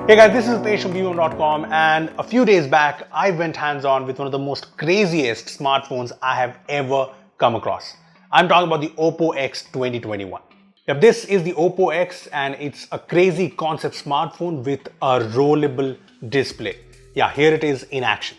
Hey guys, this is Page from Beebom.com, and a few days back I went hands-on with one of the most craziest smartphones I have ever come across. I'm talking about the Oppo X 2021. Now, this is the Oppo X and it's a crazy concept smartphone with a rollable display. Yeah, here it is in action.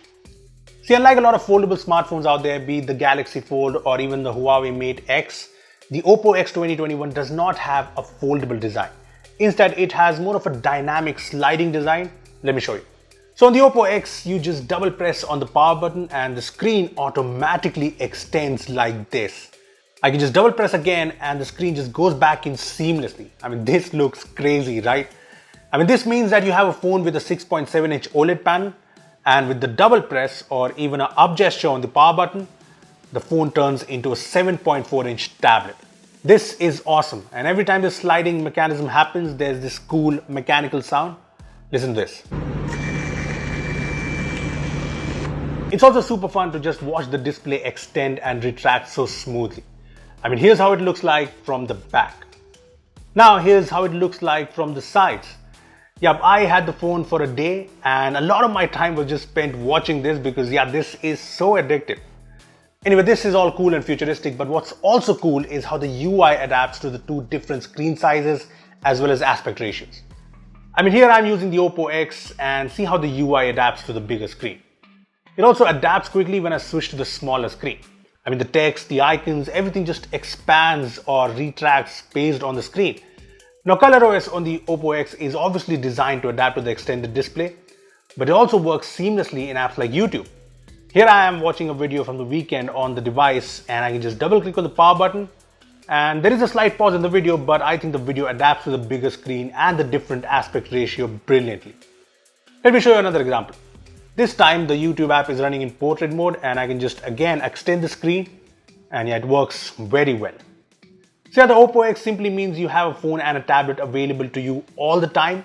See, unlike a lot of foldable smartphones out there, be it the Galaxy Fold or even the Huawei Mate X, the Oppo X 2021 does not have a foldable design. Instead, it has more of a dynamic sliding design. Let me show you. So on the Oppo X, you just double press on the power button and the screen automatically extends like this. I can just double press again and the screen just goes back in seamlessly. I mean, this looks crazy, right? I mean, this means that you have a phone with a 6.7-inch OLED panel, and with the double press or even an up gesture on the power button, the phone turns into a 7.4-inch tablet. This is awesome, and every time this sliding mechanism happens, there's this cool mechanical sound. Listen to this. It's also super fun to just watch the display extend and retract so smoothly. I mean, here's how it looks like from the back. Now here's how it looks like from the sides. Yeah, I had the phone for a day and a lot of my time was just spent watching this because yeah, this is so addictive. Anyway, this is all cool and futuristic, but what's also cool is how the UI adapts to the two different screen sizes as well as aspect ratios. I mean, here I'm using the Oppo X and see how the UI adapts to the bigger screen. It also adapts quickly when I switch to the smaller screen. I mean, the text, the icons, everything just expands or retracts based on the screen. Now, ColorOS on the Oppo X is obviously designed to adapt to the extended display, but it also works seamlessly in apps like YouTube. Here I am watching a video from the weekend on the device and I can just double click on the power button and there is a slight pause in the video, but I think the video adapts to the bigger screen and the different aspect ratio brilliantly. Let me show you another example. This time the YouTube app is running in portrait mode and I can just again extend the screen and yeah, it works very well. So yeah, the Oppo X simply means you have a phone and a tablet available to you all the time.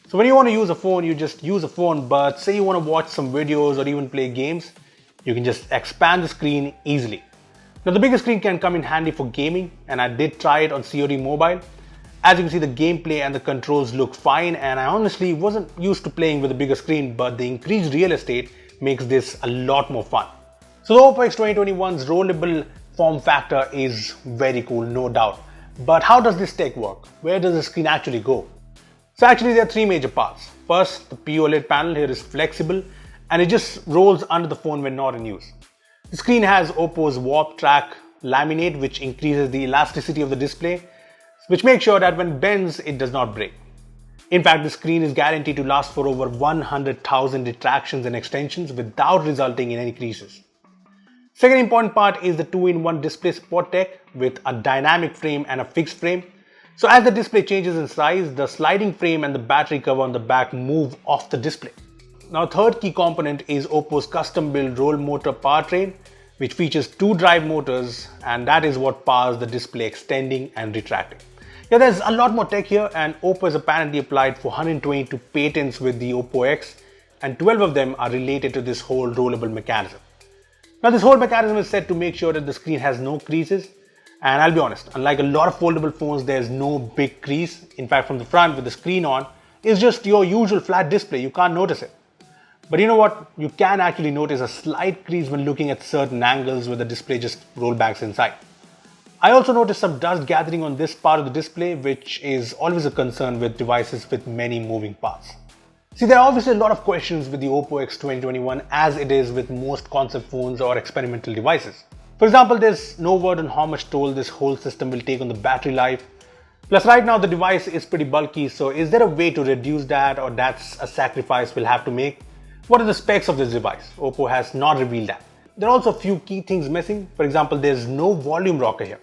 So when you want to use a phone, you just use a phone, but say you want to watch some videos or even play games, you can just expand the screen easily. Now the bigger screen can come in handy for gaming and I did try it on COD Mobile. As you can see, the gameplay and the controls look fine and I honestly wasn't used to playing with a bigger screen, but the increased real estate makes this a lot more fun. So the Oppo X 2021's rollable form factor is very cool, no doubt. But how does this tech work? Where does the screen actually go? So actually there are three major parts. First, the POLED panel here is flexible and it just rolls under the phone when not in use. The screen has Oppo's warp track laminate, which increases the elasticity of the display, which makes sure that when it bends, it does not break. In fact, the screen is guaranteed to last for over 100,000 retractions and extensions without resulting in any creases. Second important part is the 2-in-1 display support tech with a dynamic frame and a fixed frame. So as the display changes in size, the sliding frame and the battery cover on the back move off the display. Now, third key component is Oppo's custom-built roll motor powertrain, which features two drive motors, and that is what powers the display extending and retracting. Yeah, there's a lot more tech here, and Oppo has apparently applied for 122 patents with the Oppo X, and 12 of them are related to this whole rollable mechanism. Now, this whole mechanism is set to make sure that the screen has no creases, and I'll be honest, unlike a lot of foldable phones, there's no big crease. In fact, from the front with the screen on, it's just your usual flat display, you can't notice it. But you know what? You can actually notice a slight crease when looking at certain angles where the display just rollbacks inside. I also noticed some dust gathering on this part of the display, which is always a concern with devices with many moving parts. See, there are obviously a lot of questions with the Oppo X 2021 as it is with most concept phones or experimental devices. For example, there's no word on how much toll this whole system will take on the battery life. Plus right now the device is pretty bulky, so is there a way to reduce that, or that's a sacrifice we'll have to make? What are the specs of this device? Oppo has not revealed that. There are also a few key things missing. For example, there's no volume rocker here.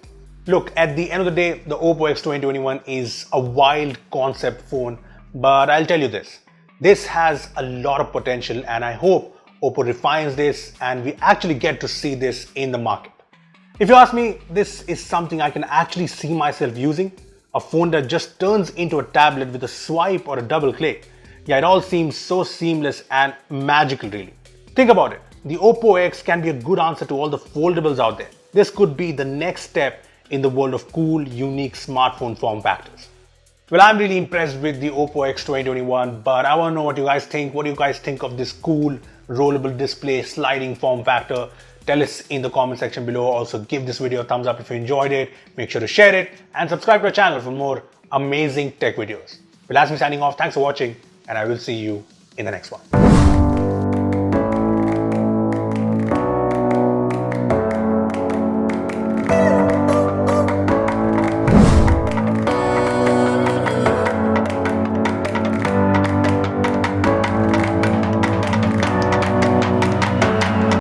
Look, at the end of the day, the Oppo X 2021 is a wild concept phone, but I'll tell you this has a lot of potential and I hope Oppo refines this and we actually get to see this in the market. If you ask me, this is something I can actually see myself using, a phone that just turns into a tablet with a swipe or a double click. Yeah, it all seems so seamless and magical really. Think about it. The Oppo X can be a good answer to all the foldables out there. This could be the next step in the world of cool, unique smartphone form factors. Well, I'm really impressed with the Oppo X 2021, but I want to know what you guys think. What do you guys think of this cool rollable display sliding form factor? Tell us in the comment section below. Also, give this video a thumbs up if you enjoyed it. Make sure to share it and subscribe to our channel for more amazing tech videos. Well, as me signing off, thanks for watching, and I will see you in the next one.